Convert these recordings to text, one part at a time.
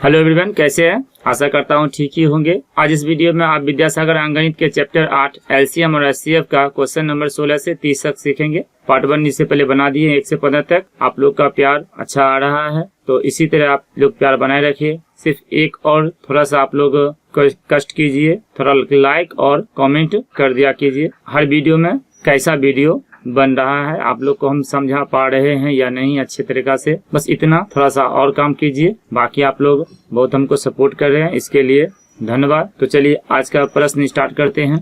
Hello everyone, कैसे हैं? आशा करता हूं ठीक ही होंगे। आज इस वीडियो में आप विद्यासागर अंकगणित के चैप्टर 8 एलसीएम और एचसीएफ का क्वेश्चन नंबर 16 से 30 तक सीखेंगे। पार्ट 1 इससे पहले बना दिए 1 से 15 तक। आप लोग का प्यार अच्छा आ रहा है तो इसी तरह आप लोग प्यार बनाए रखिए। सिर्फ एक और थोड़ा सा आप लोग कष्ट कीजिए, थोड़ा लाइक और कमेंट कर दिया कीजिए। हर वीडियो में कैसा वीडियो बन रहा है, आप लोग को हम समझा पा रहे हैं या नहीं अच्छे तरीका से, बस इतना थोड़ा सा और काम कीजिए। बाकी आप लोग बहुत हमको सपोर्ट कर रहे हैं, इसके लिए धन्यवाद। तो चलिए आज का प्रश्न स्टार्ट करते हैं।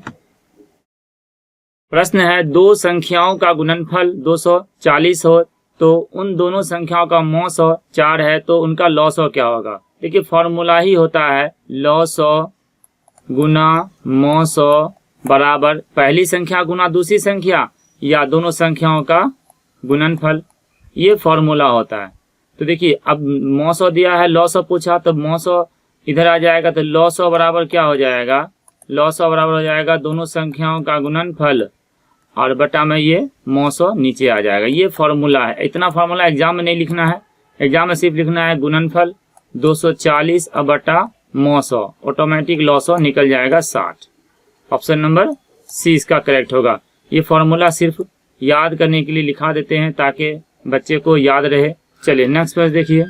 प्रश्न है, दो संख्याओं का गुणनफल 240 हो तो उन दोनों संख्याओं का मौ 4 है तो उनका लॉ क्या होगा। देखिए फॉर्मूला ही होता है लॉ गुना मौ बराबर पहली संख्या गुना दूसरी संख्या या दोनों संख्याओं का गुणनफल, ये फॉर्मूला होता है। तो देखिए अब मौ दिया है, लॉ पूछा तो मौ इधर आ जाएगा तो लॉ बराबर क्या हो जाएगा, लॉ बराबर हो जाएगा दोनों संख्याओं का गुणनफल और बटा में ये मौ नीचे आ जाएगा। ये फॉर्मूला है। इतना फॉर्मूला एग्जाम में नहीं लिखना है, एग्जाम में सिर्फ लिखना है गुणनफल 240 और बटा मौ, ऑटोमेटिक लॉ निकल जाएगा 60। ऑप्शन नंबर सी इसका करेक्ट होगा। ये फॉर्मूला सिर्फ याद करने के लिए लिखा देते हैं ताकि बच्चे को याद रहे। चलिए नेक्स्ट प्रश्न देखिए।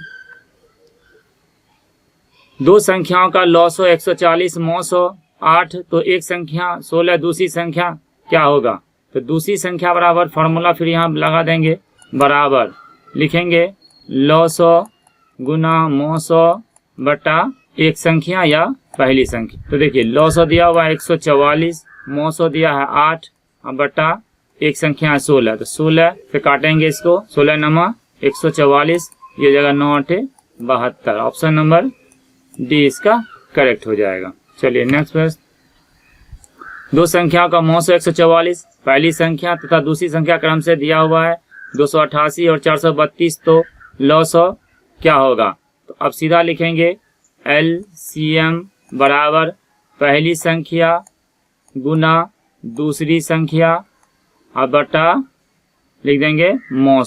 दो संख्याओं का लॉ 140 मौ 8 तो एक संख्या 16 दूसरी संख्या क्या होगा। तो दूसरी संख्या बराबर फॉर्मूला फिर यहाँ लगा देंगे, बराबर लिखेंगे लॉ गुना मौ बटा एक संख्या या पहली संख्या। तो देखिए लॉ दिया हुआ 144, मौ दिया है 8 बटा एक संख्या है 16, तो 16 पे काटेंगे इसको, 16 नमा 144, ये जगह 9 8 72। ऑप्शन नंबर डी इसका करेक्ट हो जाएगा। चलिए नेक्स्ट प्रश्न। दो संख्याओं का मौ 144, पहली संख्या तथा दूसरी संख्या क्रम से दिया हुआ है 288 और 432 तो लॉ क्या होगा। तो अब सीधा लिखेंगे LCM बराबर पहली संख्या गुना दूसरी संख्या और बटा लिख देंगे मौ,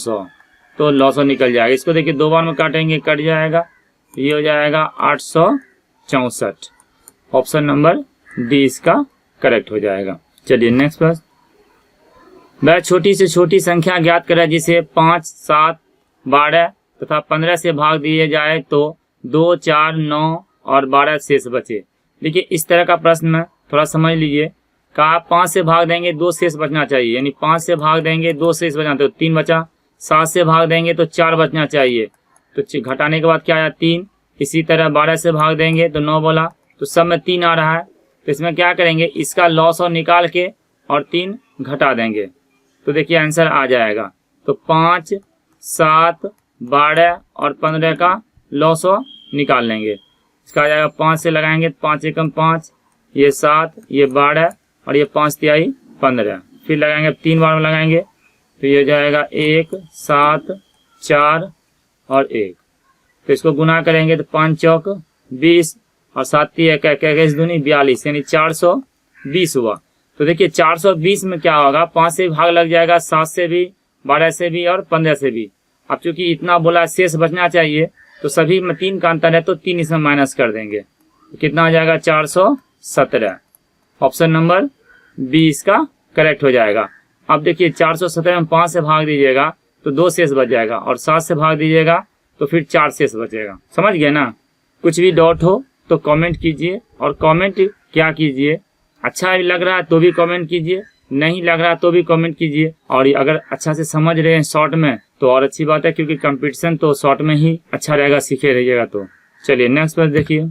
तो लॉ निकल जाएगा। इसको देखिए दो बार में काटेंगे कट जाएगा, ये हो जाएगा 864। ऑप्शन नंबर डी इसका करेक्ट हो जाएगा। चलिए नेक्स्ट प्रश्न। वह छोटी से छोटी संख्या ज्ञात करें जिसे 5, 7, 12 तथा 15 से भाग दिए जाए तो 2, 4, 9 और 12 शेष बचे। देखिए इस तरह का प्रश्न में थोड़ा समझ लीजिए। कहा 5 से भाग देंगे 2 शेष बचना चाहिए, यानी 5 से भाग देंगे 2 शेष बचना तो 3 बचा। 7 से भाग देंगे तो 4 बचना चाहिए, तो घटाने के बाद क्या आया 3। इसी तरह 12 से भाग देंगे तो 9 बोला, तो सब में 3 आ रहा है। तो इसमें क्या करेंगे, इसका लॉ निकाल के और 3 घटा देंगे तो देखिए आंसर आ जाएगा। तो 5, 7, 12 और 15 का लॉ निकाल लेंगे। इसका आ जाएगा 5 से लगाएंगे 5 एकम 5, ये 7, ये 12 और ये 5 तिहाई 15। फिर लगाएंगे 3 बार में लगाएंगे तो ये हो जाएगा 1, 7, 4 और 1। तो इसको गुना करेंगे तो 5 चौक 20 और 7 21 दूनी 42, यानी 420 हुआ। तो देखिए 420 में क्या होगा, 5 से भाग लग जाएगा, 7 से भी, 12 से भी और 15 से भी। अब चूंकि इतना बोला शेष बचना चाहिए तो सभी में 3 का अंतर है तो 3 इसमें माइनस कर देंगे, तो कितना हो जाएगा 417। ऑप्शन नंबर बी इसका करेक्ट हो जाएगा। अब देखिए 417 में 5 से भाग दीजिएगा तो 2 शेष बच जाएगा और 7 से भाग दीजिएगा तो फिर 4 शेष बचेगा। समझ गए ना। कुछ भी डाउट हो तो कमेंट कीजिए, और कमेंट क्या कीजिए, अच्छा लग रहा है तो भी कमेंट कीजिए, नहीं लग रहा तो भी कमेंट कीजिए। और अगर अच्छा से समझ रहे हैं शॉर्ट में तो और अच्छी बात है, क्योंकि कंपटीशन तो शॉर्ट में ही अच्छा रहेगा, सीखे रहिएगा। तो चलिए नेक्स्ट प्रश्न देखिए।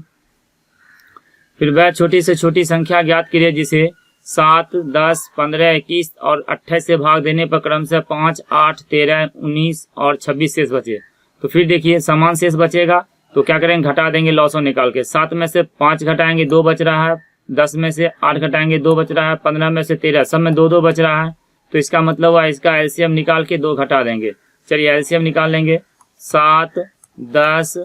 फिर वह छोटी से छोटी संख्या ज्ञात कीजिए जिसे 7, 10, 15, 21 और 28 से भाग देने पर क्रम से 5, 8, 13, 19 और 26 शेष बचे। तो फिर देखिए समान शेष बचेगा तो क्या करेंगे, घटा देंगे लॉ निकाल के। 7 में से 5 घटाएंगे 2 बच रहा है, 10 में से 8 घटाएंगे 2 बच रहा है, 15 में से 13, सब में 2 2 बच रहा है। तो इसका मतलब हुआ इसका एलसीएम निकाल के 2 घटा देंगे। चलिए एलसीएम निकाल लेंगे। 7, 10,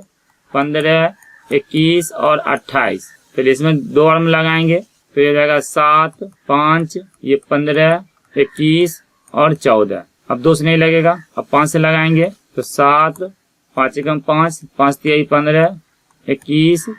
15, 21 और 28। फिर इसमें 2 बार में लगाएंगे तो ये जाएगा 7, 5, ये 15, 21 और 14। अब 2 से नहीं लगेगा, अब 5 से लगाएंगे तो 7, 5 एकम 5, 5 तिहाई 15, 21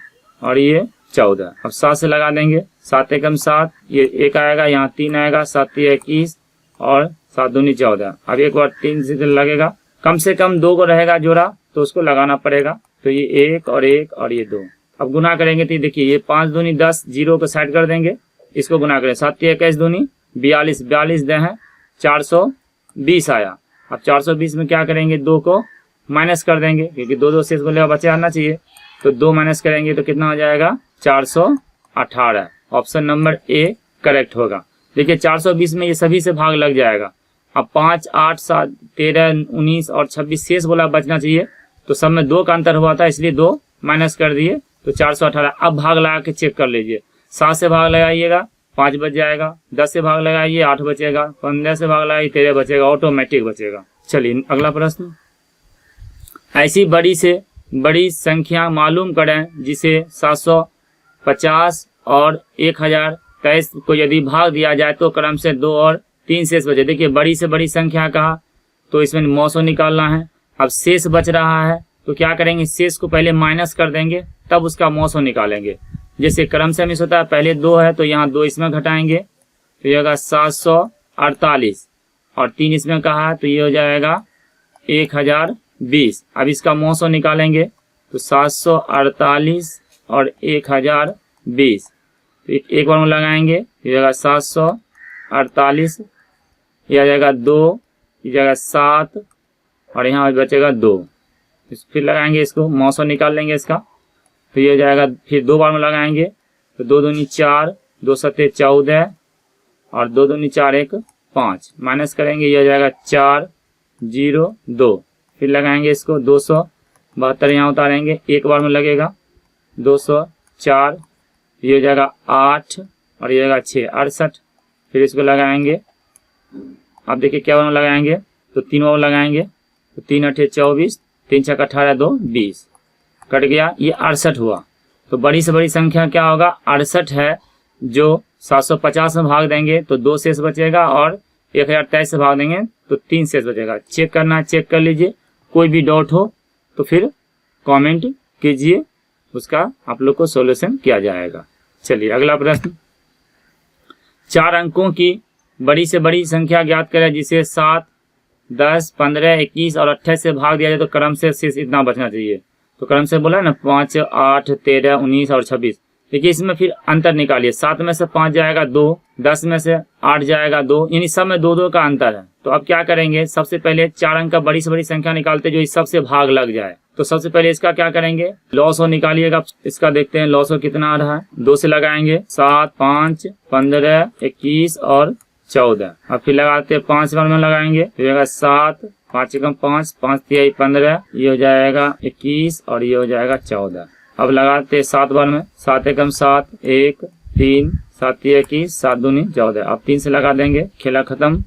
और ये 14। अब 7 से लगा देंगे, 7 एकम 7, ये 1 आएगा, यहाँ 3 आएगा, 7 21 और 7 दूनी 14। अब एक बार 3 से लगेगा, कम से कम 2 को रहेगा जोड़ा तो उसको लगाना पड़ेगा। तो ये 1 और 1 और ये 2। अब गुना करेंगे तो देखिए ये 5 दूनी 10, 0 को साइड कर देंगे, इसको गुना करें। 7 21 दूनी 42, 42 दे हैं 420 आया। अब 420 में क्या करेंगे, 2 को माइनस कर देंगे क्योंकि 2 शेष बोले बचे आना चाहिए। तो 2 माइनस करेंगे तो कितना हो जाएगा, 418। ऑप्शन नंबर ए करेक्ट होगा। देखिए 420 में ये सभी से भाग लग जाएगा। अब 5, 8, 7, 13, 19 और 26 शेष बोला बचना चाहिए, तो सब में 2 का अंतर हुआ था इसलिए 2 माइनस कर दिए तो 418। अब भाग लगा के चेक कर लीजिए। 7 से भाग लगाइएगा 5 बच जाएगा, 10 से भाग लगाइए 8 बचेगा, 15 से भाग लगाइए 13 बचेगा, ऑटोमेटिक बचेगा। चलिए अगला प्रश्न। ऐसी बड़ी से बड़ी संख्या मालूम करें जिसे 750 और 1023 को यदि भाग दिया जाए तो क्रम से 2 और 3 शेष बचे। देखिए बड़ी से बड़ी संख्या कहा तो इसमें मौसो निकालना है। अब शेष बच रहा है तो क्या करेंगे, शेष को पहले माइनस कर देंगे तब उसका मौसो निकालेंगे। जैसे क्रम से मिस होता है, पहले 2 है तो यहाँ 2 इसमें घटाएंगे तो ये होगा 748 और 3 इसमें कहा है तो ये हो जाएगा 1020। अब इसका मौसो निकालेंगे तो 748 और 1020 तो एक बार में लगाएंगे, ये जाएगा 748, ये आ जाएगा 2, ये जाएगा 7 और यहाँ बचेगा 2। फिर लगाएंगे इसको, मौसो निकाल लेंगे इसका तो ये जाएगा, फिर 2 बार में लगाएंगे तो 2 दूनी 4, 2 सत्ते 14 और 2 दूनी 4 1 5 माइनस करेंगे, ये जाएगा 4 0 2। फिर लगाएंगे इसको 272 यहाँ उतारेंगे, एक बार में लगेगा 204, ये हो जाएगा 8 और ये हो जाएगा 6 68। फिर इसको लगाएंगे, अब देखिए क्या बार में लगाएंगे तो 3 बार लगाएंगे तो 3 8 24, 3 6 18 2 20 कट गया, ये 68 हुआ। तो बड़ी से बड़ी संख्या क्या होगा, 68 है, जो 750 में भाग देंगे तो 2 शेष बचेगा और 1023 से भाग देंगे तो 3 शेष बचेगा। चेक करना है, चेक कर लीजिए, कोई भी डाउट हो तो फिर कमेंट कीजिए, उसका आप लोग को सॉल्यूशन किया जाएगा। चलिए अगला प्रश्न। 4 अंकों की बड़ी से बड़ी संख्या ज्ञात करें जिसे 7, 10, 15, 21 और 28 से भाग दिया जाए तो क्रम से शेष इतना बचना चाहिए। तो क्रम से बोला ना 5, 8, 13, 19 और 26। देखिए इसमें फिर अंतर निकालिए, 7 में से 5 जाएगा 2, 10 में से 8 जाएगा 2, यानी सब में 2 2 का अंतर है। तो अब क्या करेंगे, सबसे पहले 4 अंक का बड़ी से बड़ी संख्या निकालते जो इस सबसे भाग लग जाए। तो सबसे पहले इसका क्या करेंगे, लॉसो निकालिएगा। इसका देखते हैं लॉसो कितना आ रहा है। 2 से लगाएंगे 7, 5, 15, 21 और 14। अब फिर लगाते 5 बार में लगाएंगे, फिर 7, 5 एकम 5, 5 3 15, ये हो जाएगा 21 और ये हो जाएगा 14। अब लगाते 7 बार में, 7 एकम 7, 1 3, 7 3 21, 7 दूनी 14। अब 3 से लगा देंगे, खेला खत्म।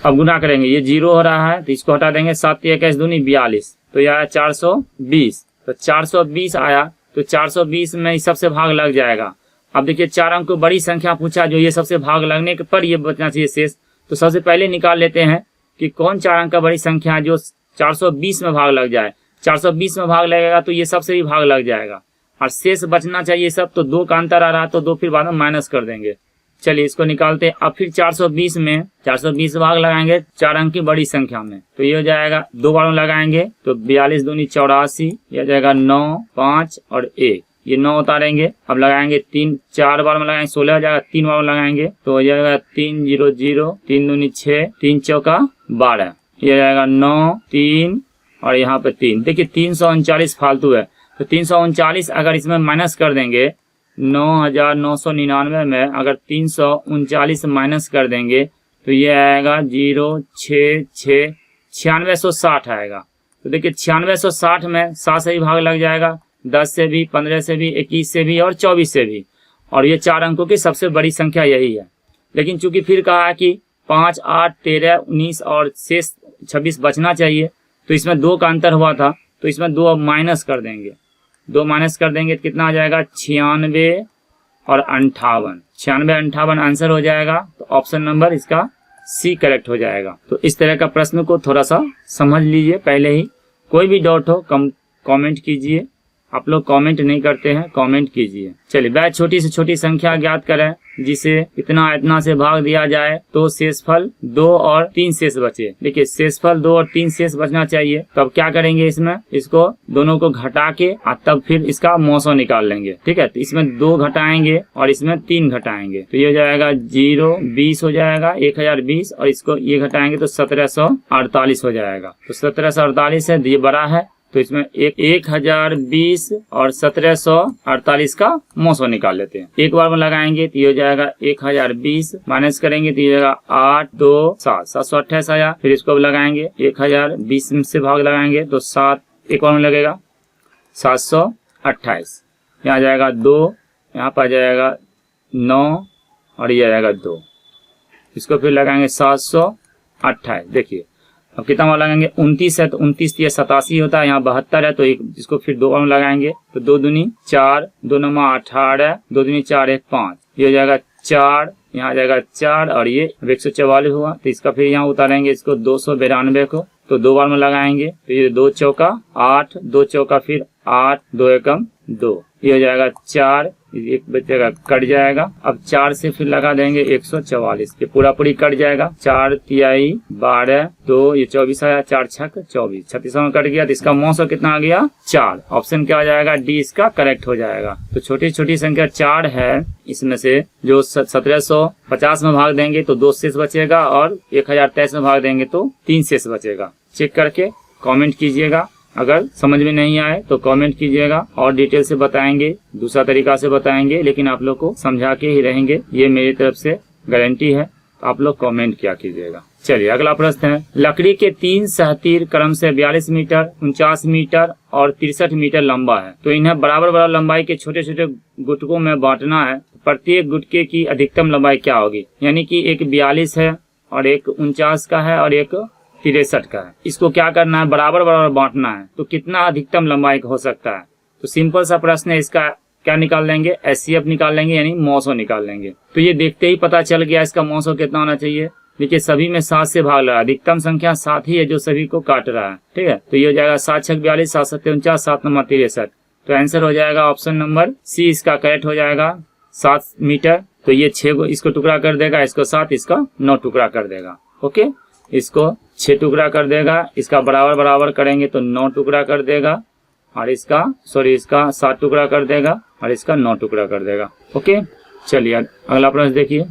अब गुना करेंगे, ये 0 हो रहा है तो इसको हटा देंगे, 7 3 21 दूनी 42 तो यह आया 420। तो 420 आया तो 420 में इस सबसे भाग लग जाएगा। अब देखिए 4 अंक को बड़ी संख्या पूछा जो ये सबसे भाग लगने के पर ये बचना चाहिए शेष। तो सबसे पहले निकाल लेते हैं कि कौन 4 अंक का बड़ी संख्या है जो 420 में भाग लग जाए। 420 में भाग लगेगा तो ये सबसे भी भाग लग जाएगा और शेष बचना चाहिए सब। तो 2 का अंतर आ रहा तो 2 फिर बाद में माइनस कर देंगे। चलिए इसको निकालते हैं। अब फिर 420 में 420 भाग लगाएंगे 4 अंक की बड़ी संख्या में, तो ये हो जाएगा 2 बार में लगाएंगे तो 42 दूनी 84, ये हो जाएगा 9, 5 और 1, ये 9 उतारेंगे। अब लगाएंगे 3, 4 बार में लगाएंगे 16 हो जाएगा, 3 बार में लगाएंगे तो हो जाएगा 3 0 0, 3 दूनी 6, 3 चौका 12, ये जाएगा 9 3 और यहाँ पे 3। देखिए 339 फालतू है तो 339 अगर इसमें माइनस कर देंगे 9999 में अगर 339 माइनस कर देंगे तो ये आएगा 0 6 6 9660 आएगा। तो देखिए 9660 में 7 से भी भाग लग जाएगा, 10 से भी, 15 से भी, 21 से भी और 24 से भी। और ये 4 अंकों की सबसे बड़ी संख्या यही है। लेकिन चूंकि फिर कहा है कि 5, 8, 13, 19 और शेष 26 बचना चाहिए तो इसमें 2 का अंतर हुआ था तो इसमें 2 माइनस कर देंगे। 2 माइनस कर देंगे तो कितना आ जाएगा 96 और 58। 96 58 आंसर हो जाएगा। तो ऑप्शन नंबर इसका सी करेक्ट हो जाएगा। तो इस तरह का प्रश्न को थोड़ा सा समझ लीजिए पहले ही। कोई भी डाउट हो कमेंट कीजिए, आप लोग कमेंट नहीं करते हैं, कमेंट कीजिए। चलिए, वह छोटी से छोटी संख्या ज्ञात करें जिसे इतना से भाग दिया जाए तो शेषफल 2 और 3 शेष बचे। देखिए, शेषफल 2 और 3 शेष बचना चाहिए। तो अब क्या करेंगे, इसमें इसको दोनों को घटा के तब फिर इसका मौसो निकाल लेंगे। ठीक है, तो इसमें 2 घटाएंगे और इसमें 3 घटाएंगे, तो ये हो जाएगा 0 20 हो जाएगा 1020, और इसको ये घटाएंगे तो 1748 हो जाएगा। तो 1748 है, ये बड़ा है, तो इसमें 1020 और 1748 का मौसो निकाल लेते हैं। एक बार में लगाएंगे तो ये हो जाएगा 1020, माइनस करेंगे तो ये हो जाएगा 8 2 7 728 आया। फिर इसको लगाएंगे 1020 से भाग लगाएंगे तो 7 एक बार में लगेगा 728, यहाँ जाएगा 2, यहाँ पर जाएगा 9 और ये आएगा 2। इसको फिर लगाएंगे 728। देखिए अब कितना बार लगाएंगे, 29 है तो 29 ये 87 होता है, यहाँ 72 है तो इसको फिर 2 बार में लगाएंगे तो 2 दूनी 4, 2 9 18, 2 दूनी 4 1 5, ये हो जाएगा 4, यहाँ आ जाएगा 4 और ये 144 हुआ। तो इसका फिर यहाँ उतारेंगे इसको 292 को, तो 2 बार में लगाएंगे तो ये 2 चौका 8, 2 चौका फिर 8, 2 एकम 2, ये हो जाएगा 4, एक बचेगा कट जाएगा। अब 4 से फिर लगा देंगे 144, ये पूरा पूरी कट जाएगा। 4 तिहाई 12, 2 ये 24 आया, 4 छक 24, 36 में कट गया। तो इसका मौसो कितना आ गया, 4। ऑप्शन क्या हो जाएगा, डी इसका करेक्ट हो जाएगा। तो छोटी छोटी संख्या 4 है, इसमें से जो 1750 में भाग देंगे तो 2 शेष बचेगा और 1023 में भाग देंगे तो 3 शेष बचेगा। चेक करके कमेंट कीजिएगा, अगर समझ में नहीं आए तो कमेंट कीजिएगा और डिटेल से बताएंगे, दूसरा तरीका से बताएंगे, लेकिन आप लोग को समझा के ही रहेंगे, ये मेरी तरफ से गारंटी है। तो आप लोग कमेंट क्या कीजिएगा। चलिए अगला प्रश्न है, लकड़ी के 3 सहतीर क्रम से 42 मीटर 49 मीटर और 63 मीटर लंबा है, तो इन्हें बराबर लंबाई के छोटे छोटे गुटकों में बांटना है। प्रत्येक गुटके की अधिकतम लंबाई क्या होगी, यानी कि एक 42 है और एक 49 का है और एक 63 का है। इसको क्या करना है, बराबर बांटना है, तो कितना अधिकतम लंबाई का हो सकता है। तो सिंपल सा प्रश्न है, इसका क्या निकाल लेंगे, एचसीएफ निकाल लेंगे, यानी मौसो निकाल लेंगे। तो ये देखते ही पता चल गया इसका मौसो कितना होना चाहिए। देखिए सभी में 7 से भाग रहा है, अधिकतम संख्या 7 ही है जो सभी को काट रहा है। ठीक है, तो ये हो जाएगा 7 6 42, 7 7 49, 7 9 63। तो आंसर हो जाएगा ऑप्शन नंबर सी, इसका करेक्ट हो जाएगा 7 मीटर। तो ये 6 को इसको टुकड़ा कर देगा, इसको 7, इसका 9 टुकड़ा कर देगा। ओके, इसको 6 टुकड़ा कर देगा, इसका बराबर करेंगे तो 9 टुकड़ा कर देगा, और इसका 7 टुकड़ा कर देगा और इसका 9 टुकड़ा कर देगा। ओके, चलिए अगला प्रश्न देखिए,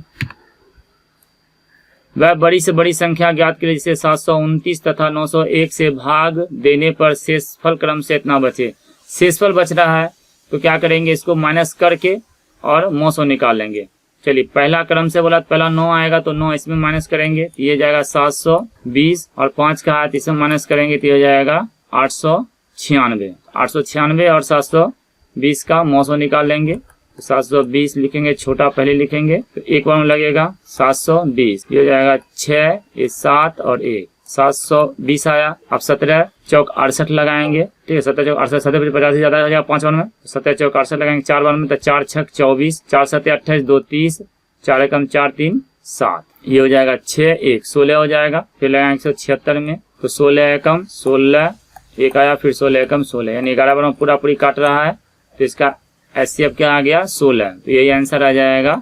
वह बड़ी से बड़ी संख्या ज्ञात करें जिसे 729 तथा 901 से भाग देने पर शेषफल क्रम से इतना बचे। शेषफल बच रहा है तो क्या करेंगे, इसको माइनस करके और मौसो निकाल लेंगे। चलिए पहला क्रम से बोला, पहला 9 आएगा तो 9 इसमें माइनस करेंगे तो ये जाएगा 720, और 5 का हाथ इसमें माइनस करेंगे तो ये जाएगा 896। 896 और 720 का मौसो निकाल लेंगे तो 720 लिखेंगे, छोटा पहले लिखेंगे तो एक बार में लगेगा 720, ये हो जाएगा 6, ये 7 और 1, 720 आया। अब 17 चौक 68 लगाएंगे। ठीक है, 17 चौक 68, 17 50 से ज्यादा हो जाएगा 5 बार में, 17 चौक 68 लगाएंगे 4 बार में, तो 4 6 24, 4 7 28, 2 30, 4 एकम 4 3 7, ये हो जाएगा 6 1 16 हो जाएगा। फिर लगाएंगे 176 में तो 16 एकम 16, एक आया, फिर 16 एकम 16, यानी 11 बार में पूरा पूरी काट रहा है। तो इसका एचसीएफ क्या आ गया, 16। तो यही आंसर आ जाएगा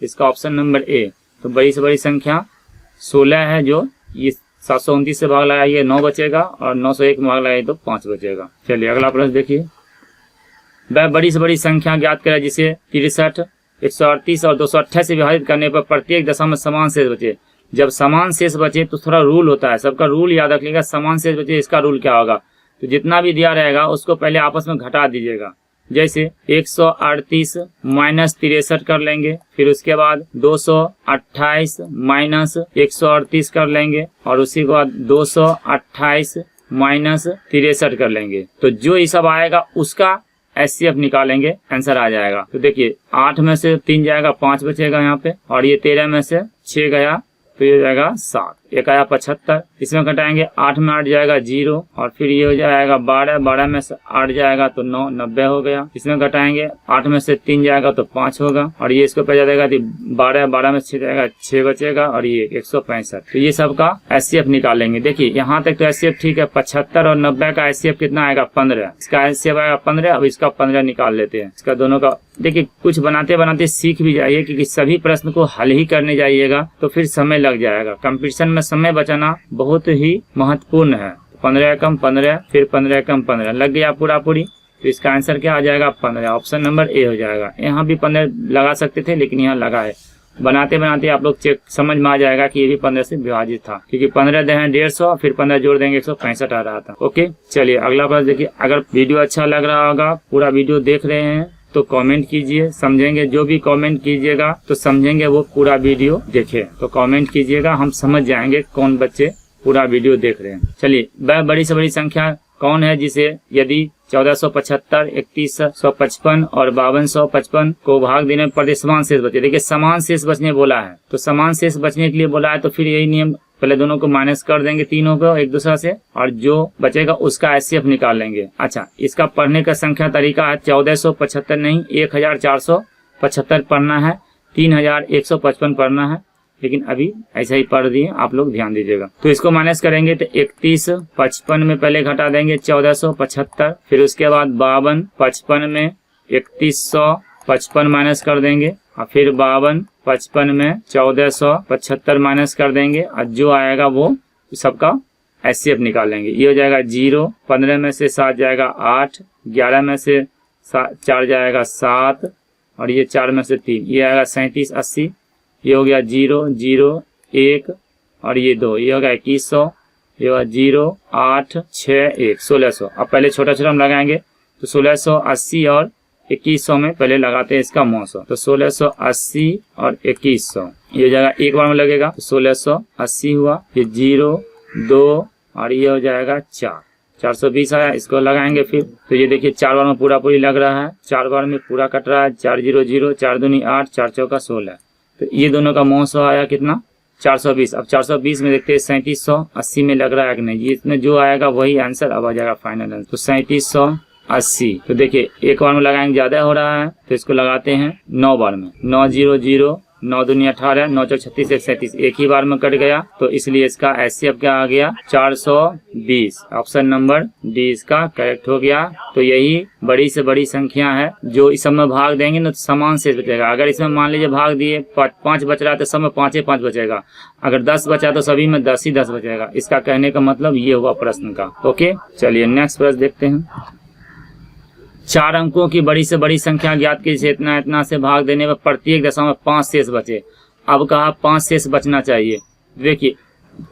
इसका ऑप्शन नंबर ए। तो बड़ी से बड़ी संख्या 16 है, जो ये 729 से भाग लगाइए 9 बचेगा और 901 में भाग लगाइए तो 5 बचेगा। चलिए अगला प्रश्न देखिए, वह बड़ी से बड़ी संख्या ज्ञात करें जिसे 63, 138 और 228 से विभाजित करने पर प्रत्येक दशा में समान शेष बचे। जब समान शेष बचे तो थोड़ा रूल होता है, सबका रूल याद रख लीजिएगा। समान शेष बचे, इसका रूल क्या होगा, तो जितना भी दिया रहेगा उसको पहले आपस में घटा दीजिएगा। जैसे 138 माइनस 63 कर लेंगे, फिर उसके बाद 228 माइनस 138 कर लेंगे, और उसी के बाद 228 माइनस 63 कर लेंगे। तो जो ये सब आएगा उसका एचसीएफ निकालेंगे, आंसर आ जाएगा। तो देखिए 8 में से 3 जाएगा, 5 बचेगा यहाँ पे, और ये 13 में से 6 गया तो ये जाएगा 7। एक आया 75, इसमें घटाएंगे 8 में 8 जाएगा 0, और फिर ये हो जाएगा 12, 12 में से 8 जाएगा तो 9, 90 हो गया। इसमें घटाएंगे 8 में से 3 जाएगा तो 5 होगा, और ये इसको पे जाएगा 12, 12 में 6 जाएगा 6 बचेगा, और ये 165। तो ये सब का HCF निकालेंगे। देखिए यहाँ तक तो HCF ठीक है, 75 और 90 का HCF कितना आएगा 15, इसका HCF आएगा 15। अब इसका 15 निकाल लेते हैं, इसका दोनों का। देखिए कुछ बनाते बनाते सीख भी जाइए, क्योंकि सभी प्रश्न को हल ही करने जाइएगा तो फिर समय लग जाएगा। कंपटीशन में समय बचाना बहुत ही महत्वपूर्ण है। 15 कम 15, फिर 15 कम 15 लग गया पूरा पूरी, तो इसका आंसर क्या आ जाएगा 15। ऑप्शन नंबर ए हो जाएगा। यहाँ भी 15 लगा सकते थे, लेकिन यहाँ लगा है। बनाते बनाते आप लोग चेक समझ में आ जाएगा कि ये भी 15 से विभाजित था, क्योंकि 15 दे 150, फिर 15 जोड़ देंगे 165 आ रहा था। ओके, चलिए अगला प्रश्न देखिए। अगर वीडियो अच्छा लग रहा होगा, पूरा वीडियो देख रहे हैं तो कमेंट कीजिए, समझेंगे। जो भी कमेंट कीजिएगा तो समझेंगे वो पूरा वीडियो देखे, तो कमेंट कीजिएगा, हम समझ जाएंगे कौन बच्चे पूरा वीडियो देख रहे हैं। चलिए, वह बड़ी से बड़ी संख्या कौन है जिसे यदि 1475, 3155 और 5255 को भाग देने पर समान शेष बचे। देखिए समान शेष बचने बोला है, तो समान शेष बचने के लिए बोला है, तो फिर यही नियम, पहले दोनों को माइनस कर देंगे तीनों को एक दूसरे से, और जो बचेगा उसका HCF निकाल लेंगे। अच्छा, इसका पढ़ने का संख्या तरीका है 1475 नहीं 1475 पढ़ना है, 3155 पढ़ना है, लेकिन अभी ऐसा ही पढ़ दिए, आप लोग ध्यान दीजिएगा। तो इसको माइनस करेंगे तो 3155 में पहले घटा देंगे 1475, फिर उसके बाद 5255 में 3155 माइनस कर देंगे, और फिर 5255 में 1475 माइनस कर देंगे, और जो आएगा वो सबका HCF निकालेंगे। ये हो जाएगा 0, 15 में से 7 जाएगा 8, 11 में से 4 जाएगा 7, और ये 4 में से 3, ये आएगा 37, 80। ये हो गया 0, 0, 1, और ये 2, ये हो गया 2100, ये होगा 0, 8, 6, 1, 1600। अब पहले छोटा छोटा हम लगाएंगे, तो 1680 और 2100 में पहले लगाते हैं इसका 900, तो 1680 और 2100 ये हो जाएगा, एक बार में लगेगा, तो 1680 हुआ, ये 0, 2, और ये हो जाएगा 4, 420 आया। इसको लगाएंगे फिर, तो ये देखिए 4 बार में पूरा पूरी लग रहा है, 4 बार में पूरा कट रहा है, 4 0 0, 4 दूनी 8, 4 चौका 16, तो ये दोनों का 900 आया कितना 420। अब 420 में देखते हैं 3780 में लग रहा है कि नहीं, ये इसमें जो आएगा वही आंसर अब आ जाएगा फाइनल आंसर, तो 3780। तो देखिए एक बार में लगाएंगे ज्यादा हो रहा है, तो इसको लगाते हैं 9 बार में, 9 0 0, 9 दूनी 18, 9 चौक 36, 137, एक ही बार में कट गया, तो इसलिए इसका HCF क्या आ गया 420। ऑप्शन नंबर डी इसका करेक्ट हो गया। तो यही बड़ी से बड़ी संख्या है, जो इस सब में भाग देंगे ना तो समान शेष बचेगा। अगर इसमें मान लीजिए भाग दिए 5 बच रहा है तो सब में 5 5 बचेगा, अगर 10 बचा तो सभी में 10 ही 10 बचेगा। इसका कहने का मतलब ये हुआ प्रश्न का। ओके, चलिए नेक्स्ट प्रश्न देखते हैं। 4 अंकों की बड़ी से बड़ी संख्या ज्ञात कीजिए, इतना इतना से भाग देने पर प्रत्येक दशा में 5 शेष बचे। अब कहा 5 शेष बचना चाहिए। देखिए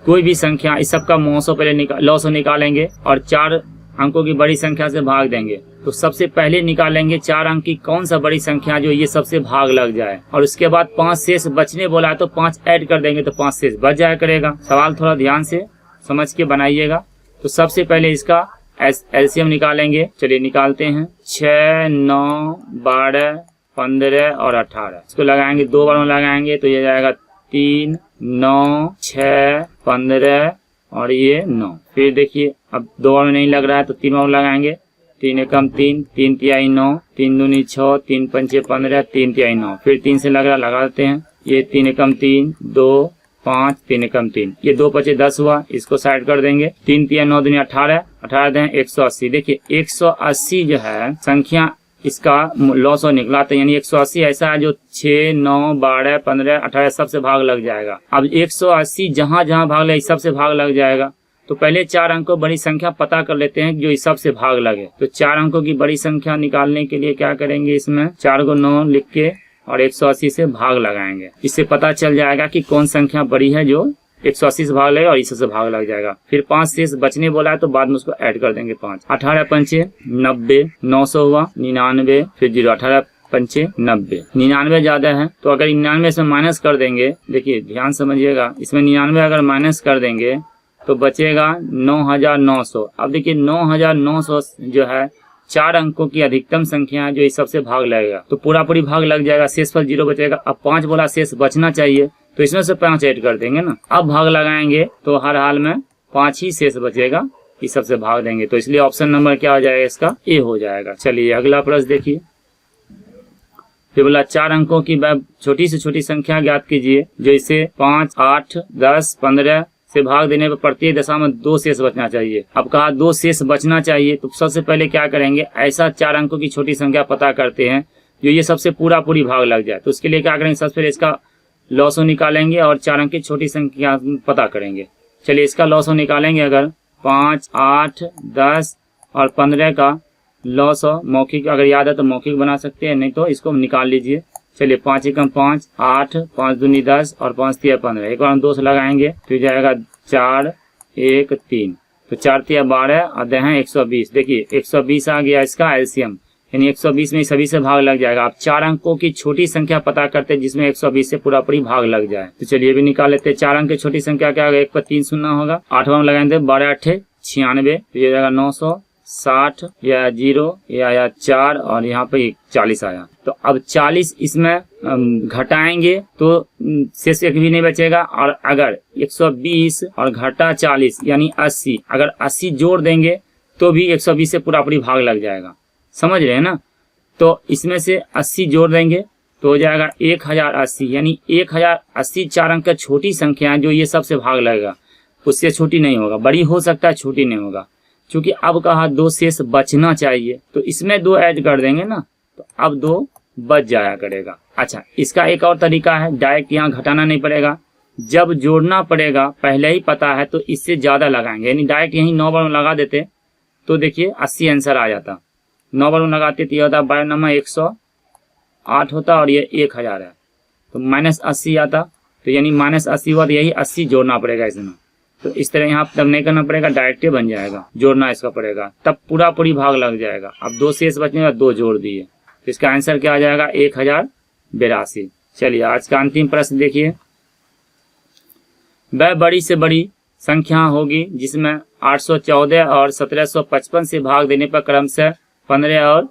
कोई भी संख्या, इस सब का 900 पहले लॉसो निकालेंगे और 4 अंकों की बड़ी संख्या से भाग देंगे। तो सबसे पहले निकालेंगे 4 अंक की कौन सा बड़ी संख्या जो ये सबसे भाग लग जाए, और उसके बाद 5 शेष बचने बोला है तो 5 ऐड कर देंगे तो 5 शेष बच जाया करेगा। सवाल थोड़ा ध्यान से समझ के बनाइएगा। तो सबसे पहले इसका एलसीएम निकालेंगे। चलिए निकालते हैं। 6, 9, 12, 15 और 18 इसको लगाएंगे, 2 बार में लगाएंगे तो ये जाएगा 3, 9, 6, 15 और ये 9। फिर देखिए अब 2 बार में नहीं लग रहा है तो 3 बार में लगाएंगे। 3 एकम 3, 3 तिहाई 9, 3 दूनी 6, 3 पंचे 15, 3 तिहाई 9। फिर 3 से लग रहा लगा देते हैं। ये 3 एकम 3, 2, 5, 3 एकम 3, ये 2 पचे 10 हुआ, इसको साइड कर देंगे। 3 तिहाई 9 दूनी 18, 18 दें 180। देखिए 180 जो है संख्या इसका लॉसो निकला, तो यानी 180 ऐसा है जो 6, 9, 12, 15, 18 सबसे भाग लग जाएगा। अब 180 जहां जहां भाग लगे सबसे भाग लग जाएगा। तो पहले 4 अंकों बड़ी संख्या पता कर लेते हैं जो इस सबसे भाग लगे। तो 4 अंकों की बड़ी संख्या निकालने के लिए क्या करेंगे, इसमें 4 को 9 लिख के और 180 से भाग लगाएंगे। इससे पता चल जाएगा कि कौन संख्या बड़ी है जो 180 से भाग लगेगा और इससे भाग लग जाएगा। फिर 5 शेष बचने बोला है तो बाद में उसको ऐड कर देंगे 5। 18 पंचे 90, 900 हुआ, 99, फिर 0, 18 पंचे 90, 99 ज्यादा है तो अगर 99 इसमें माइनस कर देंगे, देखिए ध्यान समझिएगा, इसमें 99 अगर माइनस कर देंगे तो बचेगा 9900। अब देखिए 9900 जो है 4 अंकों की अधिकतम संख्या है जो इस सबसे भाग लगेगा, तो पूरा पूरी भाग लग जाएगा, शेषफल 0 बचेगा। अब 5 बोला शेष बचना चाहिए, तो इसमें से 5 ऐड कर देंगे ना। अब भाग लगाएंगे तो हर हाल में 5 ही शेष बचेगा, इस सबसे भाग देंगे, तो इसलिए ऑप्शन नंबर क्या हो जाएगा, इसका ए हो जाएगा। चलिए अगला प्रश्न देखिए। फिर बोला 4 अंकों की छोटी से छोटी संख्या ज्ञात कीजिए जो इसे 5, 8, 10, 15 से भाग देने पर प्रत्येक दशा में 2 शेष बचना चाहिए। अब कहा 2 शेष बचना चाहिए, तो सबसे पहले क्या करेंगे, ऐसा 4 अंकों की छोटी संख्या पता करते हैं जो ये सबसे पूरा पूरी भाग लग जाए। तो उसके लिए क्या करेंगे, सबसे पहले इसका लॉसो निकालेंगे और 4 अंक की छोटी संख्या पता करेंगे। चलिए इसका लॉसो निकालेंगे। अगर 5, 8, 10 और 15 का लॉसो मौखिक अगर याद है तो मौखिक बना सकते हैं, नहीं तो इसको निकाल लीजिए। चलिए 5 एकम 5, 8, 5 दूनी 10 और 5 तिया 15। एक बार हम 2 से लगाएंगे तो जाएगा 4, 1, 3, तो 4 तिया 12 और 10 120। देखिए 120 आ गया इसका एलसीएम, यानी 120 में सभी से भाग लग जाएगा। आप 4 अंकों की छोटी संख्या पता करते हैं जिसमें 120 से पूरा पूरी भाग लग जाए। तो चलिए भी निकाल लेते हैं। 4 अंक की छोटी संख्या क्या होगा, 1 पर 3 शून्य होगा। 8वां में लगाएंगे 12 8 96, तो ये जाएगा 960 या 0 या 4 और यहाँ पे 40 आया। तो अब 40 इसमें घटाएंगे तो शेष एक भी नहीं बचेगा, और अगर 120 और घटा 40 यानी 80, अगर 80 जोड़ देंगे तो भी 120 से पूरा पूरी भाग लग जाएगा। समझ रहे हैं ना। तो इसमें से 80 जोड़ देंगे तो हो जाएगा 1080, यानी 1080 4 अंक का छोटी संख्या है जो ये सबसे भाग लगेगा, उससे छोटी नहीं होगा। बड़ी हो सकता है, छोटी नहीं होगा। क्योंकि अब कहा 2 शेष बचना चाहिए, तो इसमें 2 ऐड कर देंगे ना, तो अब 2 बच जाया करेगा। अच्छा, इसका एक और तरीका है, डायरेक्ट यहाँ घटाना नहीं पड़ेगा, जब जोड़ना पड़ेगा पहले ही पता है तो इससे ज़्यादा लगाएंगे। यानी डायरेक्ट यहीं 9 बार लगा देते तो देखिए 80 आंसर आ जाता। 9 बार लगाते तो ये होता 12 नंबर 108 होता और ये 1000 है, तो -80 आता। तो यानी -80 हुआ तो यही 80 जोड़ना पड़ेगा इसमें। तो इस तरह यहाँ तब नहीं करना पड़ेगा, डायरेक्ट ही बन जाएगा, जोड़ना इसका पड़ेगा, तब पूरा पूरी भाग लग जाएगा। अब 2 शेष बचने का 2 जोड़ दिए, तो इसका आंसर क्या आ जाएगा, 1082। चलिए आज का अंतिम प्रश्न देखिए। वह बड़ी से बड़ी संख्या होगी जिसमें 814 और 1755 से भाग देने पर क्रमशः 15 और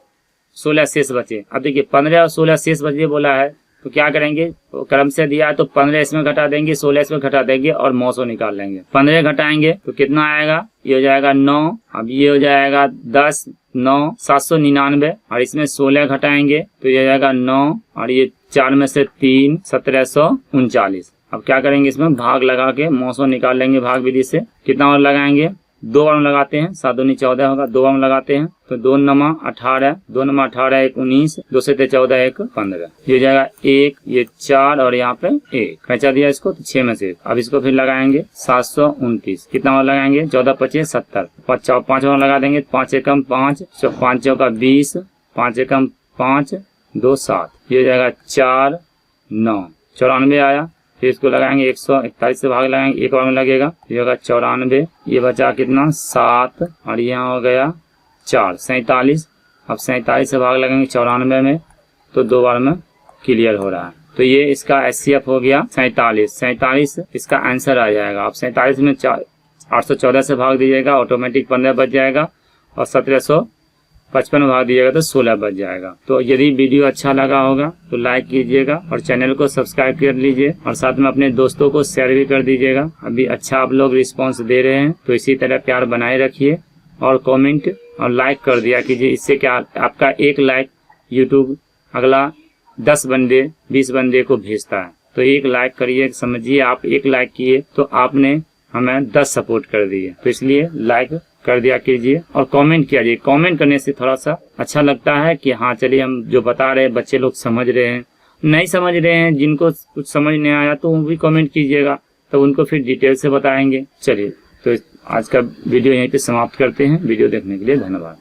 16 शेष बचे। अब देखिए 15 और 16 शेष बचे बोला है, तो क्या करेंगे, तो क्रम से दिया है तो 15 इसमें घटा देंगे, 16 इसमें घटा देंगे और 900 निकाल लेंगे। 15 घटाएंगे तो कितना आएगा, ये हो जाएगा 9, अब ये हो जाएगा 10, 9 799, और इसमें 16 घटाएंगे तो ये हो जाएगा 9 और ये 4 में से 3 1739। अब क्या करेंगे, इसमें भाग लगा के 900 निकाल लेंगे भाग विधि से। कितना और लगाएंगे, 2 बार में लगाते हैं, 7 दूनी 14 होगा, 2 बार में लगाते हैं तो 2 नंबर 18, 2 नंबर 18 1 19, 2 से 14 1 15, ये हो जाएगा 1, ये 4 और यहाँ पे 1 बचा दिया इसको, तो 6 में से। अब इसको फिर लगाएंगे 729। कितना और लगाएंगे, 14 25 70, 5 और लगा देंगे, 5 एकम 5, 5 चौका 20, 5 एकम 5, 2 7, ये हो जाएगा 4 9 94 आया। फिर इसको लगाएंगे 141 से भाग लगाएंगे, एक बार में लगेगा, ये होगा 94, ये बचा कितना 7 और यहाँ हो गया 4 47। अब 47 से भाग लगेंगे 94 में, तो 2 बार में क्लियर हो रहा है। तो ये इसका एचसीएफ हो गया 47 इसका आंसर आ जाएगा। अब 47 में 814 से भाग दीजिएगा, ऑटोमेटिक 15 बच जाएगा, और 1755 में भाग दीजिएगा तो 16 बच जाएगा। तो यदि वीडियो अच्छा लगा होगा तो लाइक कीजिएगा और चैनल को सब्सक्राइब कर लीजिए, और साथ में अपने दोस्तों को शेयर भी कर दीजिएगा। अभी अच्छा आप लोग रिस्पांस दे रहे हैं, तो इसी तरह प्यार बनाए रखिए, और कमेंट और लाइक कर दिया कीजिए। इससे क्या आपका एक लाइक यूट्यूब अगला 10 बंदे 20 बंदे को भेजता है। तो एक लाइक करिए, समझिए आप एक लाइक किए तो आपने हमें 10 सपोर्ट कर दिए, तो इसलिए लाइक कर दिया कीजिए और कमेंट कीजिए। कमेंट करने से थोड़ा सा अच्छा लगता है कि हाँ चलिए हम जो बता रहे हैं बच्चे लोग समझ रहे हैं, नहीं समझ रहे हैं, जिनको कुछ समझ नहीं आया तो वो भी कमेंट कीजिएगा, तो उनको फिर डिटेल से बताएंगे। चलिए तो आज का वीडियो यहीं पे समाप्त करते हैं। वीडियो देखने के लिए धन्यवाद।